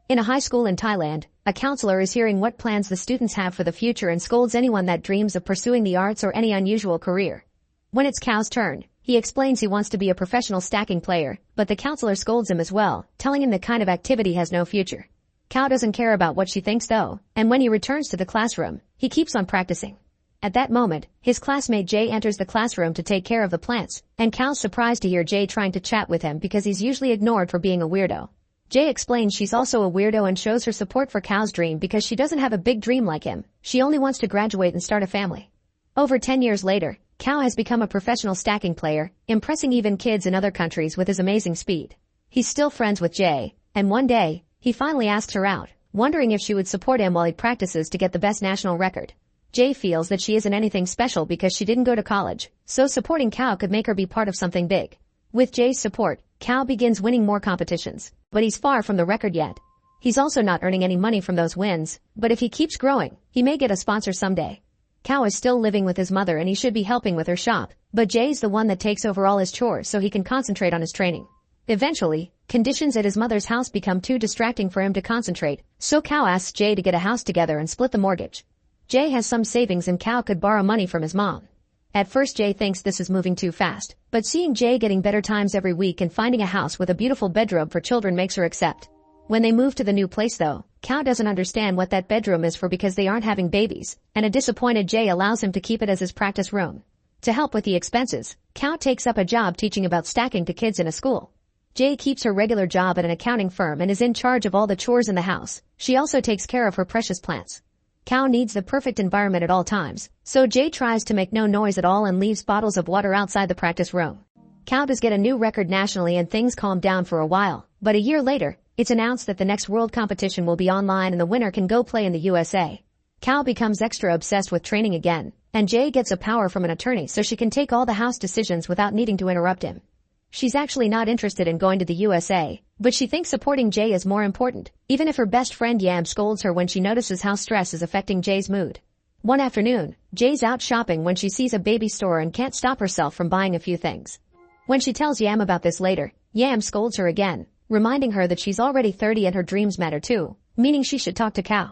In a high school in Thailand, a counselor is hearing what plans the students have for the future and scolds anyone that dreams of pursuing the arts or any unusual career. When it's Cao's turn, he explains he wants to be a professional stacking player, but the counselor scolds him as well, telling him the kind of activity has no future. Cao doesn't care about what she thinks though, and when he returns to the classroom, he keeps on practicing. At that moment, his classmate Jay enters the classroom to take care of the plants, and Cao's surprised to hear Jay trying to chat with him because he's usually ignored for being a weirdo. Jay explains she's also a weirdo and shows her support for Cao's dream because she doesn't have a big dream like him. She only wants to graduate and start a family. Over 10 years later, Cao has become a professional stacking player, impressing even kids in other countries with his amazing speed. He's still friends with Jay, and one day, he finally asks her out, wondering if she would support him while he practices to get the best national record. Jay feels that she isn't anything special because she didn't go to college, so supporting Cao could make her be part of something big. With Jay's support, Cao begins winning more competitions, but he's far from the record yet. He's also not earning any money from those wins, but if he keeps growing, he may get a sponsor someday. Cao is still living with his mother and he should be helping with her shop, but Jay's the one that takes over all his chores so he can concentrate on his training. Eventually, conditions at his mother's house become too distracting for him to concentrate, so Cao asks Jay to get a house together and split the mortgage. Jay has some savings and Cao could borrow money from his mom. At first Jay thinks this is moving too fast, but seeing Jay getting better times every week and finding a house with a beautiful bedroom for children makes her accept. When they move to the new place though, Cao doesn't understand what that bedroom is for because they aren't having babies, and a disappointed Jay allows him to keep it as his practice room. To help with the expenses, Cao takes up a job teaching about stacking to kids in a school. Jay keeps her regular job at an accounting firm and is in charge of all the chores in the house. She also takes care of her precious plants. Cao needs the perfect environment at all times, so Jay tries to make no noise at all and leaves bottles of water outside the practice room. Cao does get a new record nationally and things calm down for a while, but a year later, it's announced that the next world competition will be online and the winner can go play in the USA. Cao becomes extra obsessed with training again, and Jay gets a power from an attorney so she can take all the house decisions without needing to interrupt him. She's actually not interested in going to the USA, but she thinks supporting Jay is more important, even if her best friend Yam scolds her when she notices how stress is affecting Jay's mood. One afternoon, Jay's out shopping when she sees a baby store and can't stop herself from buying a few things. When she tells Yam about this later, Yam scolds her again, reminding her that she's already 30 and her dreams matter too, meaning she should talk to Cao.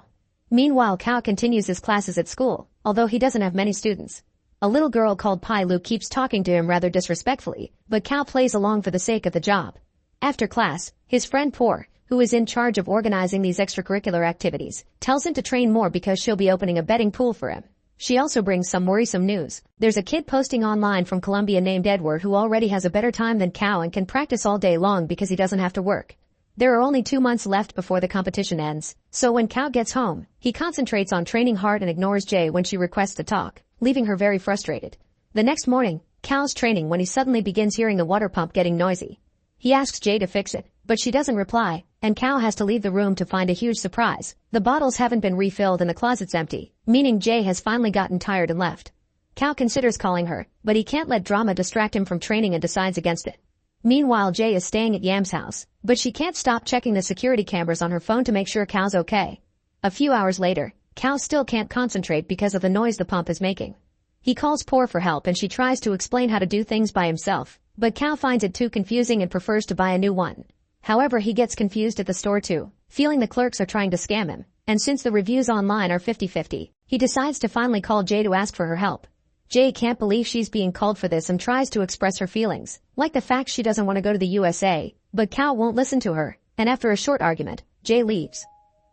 Meanwhile, Cao continues his classes at school, although he doesn't have many students. A little girl called Pai Lu keeps talking to him rather disrespectfully, but Cao plays along for the sake of the job. After class, his friend Por, who is in charge of organizing these extracurricular activities, tells him to train more because she'll be opening a betting pool for him. She also brings some worrisome news. There's a kid posting online from Colombia named Edward who already has a better time than Cao and can practice all day long because he doesn't have to work. There are only 2 months left before the competition ends, so when Cao gets home, he concentrates on training hard and ignores Jay when she requests to talk, leaving her very frustrated. The next morning, Cao's training when he suddenly begins hearing the water pump getting noisy. He asks Jay to fix it, but she doesn't reply, and Cao has to leave the room to find a huge surprise. The bottles haven't been refilled and the closet's empty, meaning Jay has finally gotten tired and left. Cao considers calling her, but he can't let drama distract him from training and decides against it. Meanwhile, Jay is staying at Yam's house, but she can't stop checking the security cameras on her phone to make sure Cao's okay. A few hours later, Cao still can't concentrate because of the noise the pump is making. He calls Por for help and she tries to explain how to do things by himself, but Cao finds it too confusing and prefers to buy a new one. However, he gets confused at the store too, feeling the clerks are trying to scam him, and since the reviews online are 50-50, he decides to finally call Jay to ask for her help. Jay can't believe she's being called for this and tries to express her feelings, like the fact she doesn't want to go to the USA, but Cao won't listen to her, and after a short argument, Jay leaves.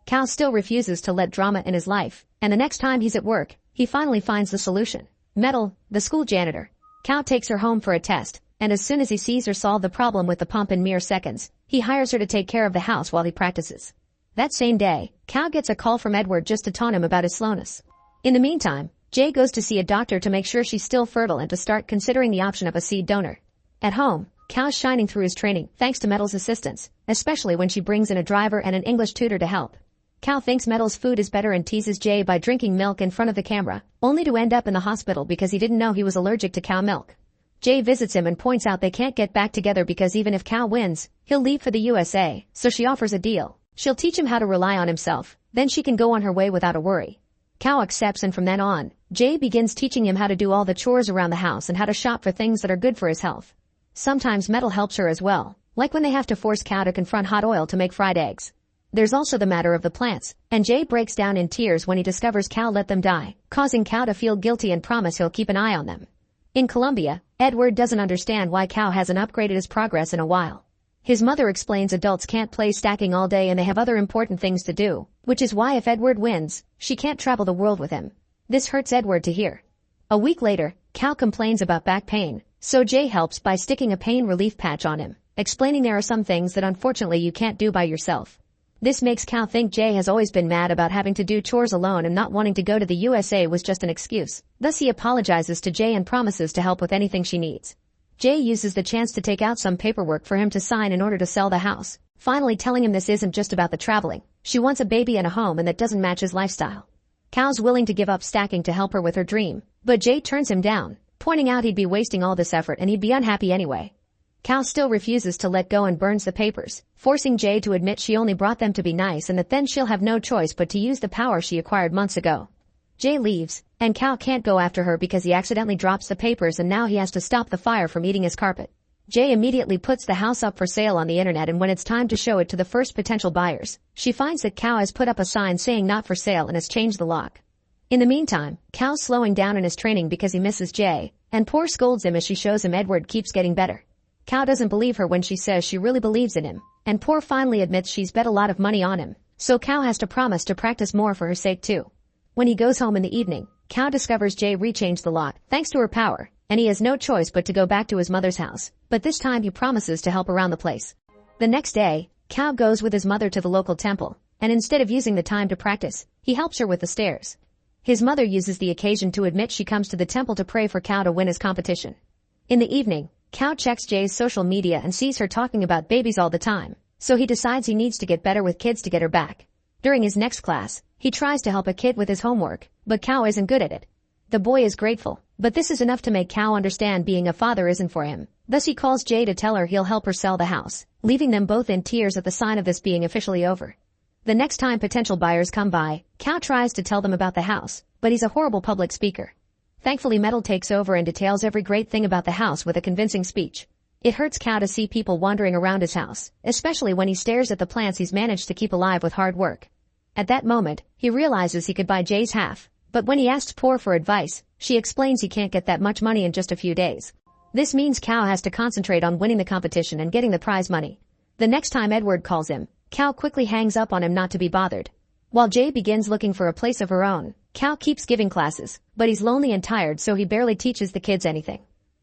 Cao still refuses to let drama in his life, and the next time he's at work, he finally finds the solution. Metal, the school janitor. Cao takes her home for a test, and as soon as he sees her solve the problem with the pump in mere seconds, he hires her to take care of the house while he practices. That same day, Cao gets a call from Edward just to taunt him about his slowness. In the meantime, Jay goes to see a doctor to make sure she's still fertile and to start considering the option of a seed donor. At home, Cao's shining through his training thanks to Metal's assistance, especially when she brings in a driver and an English tutor to help. Cao thinks Metal's food is better and teases Jay by drinking milk in front of the camera, only to end up in the hospital because he didn't know he was allergic to cow milk. Jay visits him and points out they can't get back together because even if Cao wins, he'll leave for the USA, so she offers a deal. She'll teach him how to rely on himself, then she can go on her way without a worry. Cao accepts and from then on, Jay begins teaching him how to do all the chores around the house and how to shop for things that are good for his health. Sometimes Metal helps her as well, like when they have to force Cao to confront hot oil to make fried eggs. There's also the matter of the plants, and Jay breaks down in tears when he discovers Cal let them die, causing Cal to feel guilty and promise he'll keep an eye on them. In Colombia, Edward doesn't understand why Cal hasn't upgraded his progress in a while. His mother explains adults can't play stacking all day and they have other important things to do, which is why if Edward wins, she can't travel the world with him. This hurts Edward to hear. A week later, Cal complains about back pain, so Jay helps by sticking a pain relief patch on him, explaining there are some things that unfortunately you can't do by yourself. This makes Cal think Jay has always been mad about having to do chores alone and not wanting to go to the USA was just an excuse. Thus he apologizes to Jay and promises to help with anything she needs. Jay uses the chance to take out some paperwork for him to sign in order to sell the house, finally telling him this isn't just about the traveling. She wants a baby and a home and that doesn't match his lifestyle. Cal's willing to give up stacking to help her with her dream, but Jay turns him down, pointing out he'd be wasting all this effort and he'd be unhappy anyway. Cal still refuses to let go and burns the papers, forcing Jay to admit she only brought them to be nice and that then she'll have no choice but to use the power she acquired months ago. Jay leaves, and Cal can't go after her because he accidentally drops the papers and now he has to stop the fire from eating his carpet. Jay immediately puts the house up for sale on the internet and when it's time to show it to the first potential buyers, she finds that Cal has put up a sign saying not for sale and has changed the lock. In the meantime, Cal's slowing down in his training because he misses Jay, and Poor scolds him as she shows him Edward keeps getting better. Cal doesn't believe her when she says she really believes in him, and Poor finally admits she's bet a lot of money on him, so Cal has to promise to practice more for her sake too. When he goes home in the evening, Cal discovers Jay rechanged the lock, thanks to her power, and he has no choice but to go back to his mother's house, but this time he promises to help around the place. The next day, Cal goes with his mother to the local temple, and instead of using the time to practice, he helps her with the stairs. His mother uses the occasion to admit she comes to the temple to pray for Cal to win his competition. In the evening, Cal checks Jay's social media and sees her talking about babies all the time, so he decides he needs to get better with kids to get her back. During his next class, he tries to help a kid with his homework, but Cal isn't good at it. The boy is grateful, but this is enough to make Cal understand being a father isn't for him. Thus he calls Jay to tell her he'll help her sell the house, leaving them both in tears at the sign of this being officially over. The next time potential buyers come by, Cal tries to tell them about the house, but he's a horrible public speaker. Thankfully Metal takes over and details every great thing about the house with a convincing speech. It hurts Cal to see people wandering around his house, especially when he stares at the plants he's managed to keep alive with hard work. At that moment, he realizes he could buy Jay's half, but when he asks Poor for advice, she explains he can't get that much money in just a few days. This means Cal has to concentrate on winning the competition and getting the prize money. The next time Edward calls him, Cal quickly hangs up on him not to be bothered. While Jay begins looking for a place of her own, Cal keeps giving classes, but he's lonely and tired so he barely teaches the kids anything.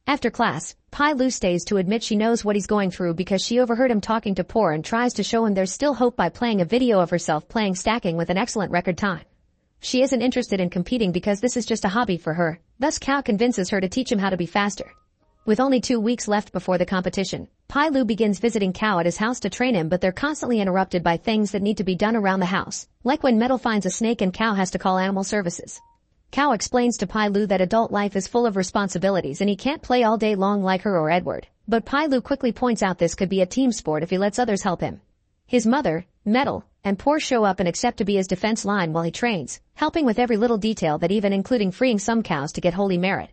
After class, Pai Lu stays to admit she knows what he's going through because she overheard him talking to Poor and tries to show him there's still hope by playing a video of herself playing stacking with an excellent record time. She isn't interested in competing because this is just a hobby for her, thus Cal convinces her to teach him how to be faster. With only 2 weeks left before the competition, Pai Lu begins visiting Cal at his house to train him but they're constantly interrupted by things that need to be done around the house, like when Metal finds a snake and Cal has to call animal services. Cal explains to Pai Lu that adult life is full of responsibilities and he can't play all day long like her or Edward, but Pai Lu quickly points out this could be a team sport if he lets others help him. His mother, Metal, and Poor show up and accept to be his defense line while he trains, helping with every little detail that even including freeing some cows to get holy merit.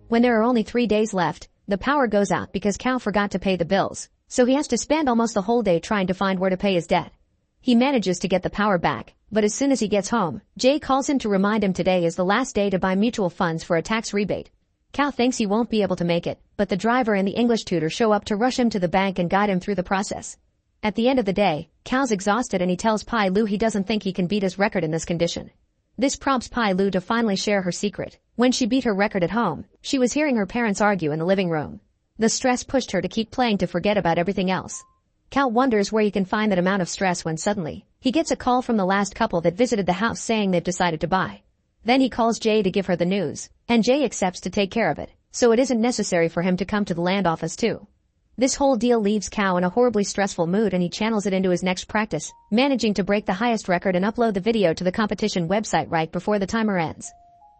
When there are only 3 days left, the power goes out because Cal forgot to pay the bills, so he has to spend almost the whole day trying to find where to pay his debt. He manages to get the power back, but as soon as he gets home, Jay calls him to remind him today is the last day to buy mutual funds for a tax rebate. Cal thinks he won't be able to make it, but the driver and the English tutor show up to rush him to the bank and guide him through the process. At the end of the day, Cal's exhausted and he tells Pai Lu he doesn't think he can beat his record in this condition. This prompts Pai Lu to finally share her secret. When she beat her record at home, she was hearing her parents argue in the living room. The stress pushed her to keep playing to forget about everything else. Cal wonders where he can find that amount of stress when suddenly, he gets a call from the last couple that visited the house saying they've decided to buy. Then he calls Jay to give her the news, and Jay accepts to take care of it, so it isn't necessary for him to come to the land office too. This whole deal leaves Cal in a horribly stressful mood and he channels it into his next practice, managing to break the highest record and upload the video to the competition website right before the timer ends.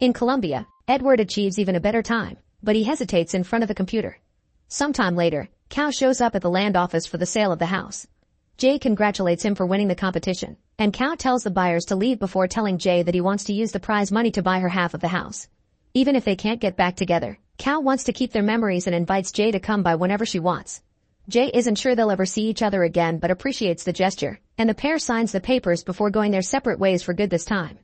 In Colombia, Edward achieves even a better time, but he hesitates in front of the computer. Sometime later, Cal shows up at the land office for the sale of the house. Jay congratulates him for winning the competition, and Cal tells the buyers to leave before telling Jay that he wants to use the prize money to buy her half of the house. Even if they can't get back together, Cal wants to keep their memories and invites Jay to come by whenever she wants. Jay isn't sure they'll ever see each other again but appreciates the gesture, and the pair signs the papers before going their separate ways for good this time.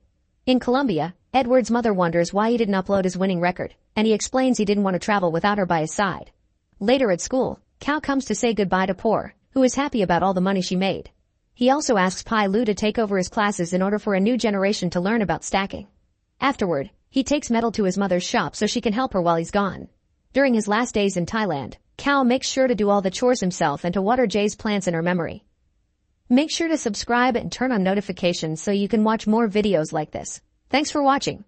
In Colombia, Edward's mother wonders why he didn't upload his winning record, and he explains he didn't want to travel without her by his side. Later at school, Cal comes to say goodbye to Poor, who is happy about all the money she made. He also asks Pai Lu to take over his classes in order for a new generation to learn about stacking. Afterward, he takes Metal to his mother's shop so she can help her while he's gone. During his last days in Thailand, Cal makes sure to do all the chores himself and to water Jay's plants in her memory. Make sure to subscribe and turn on notifications so you can watch more videos like this. Thanks for watching.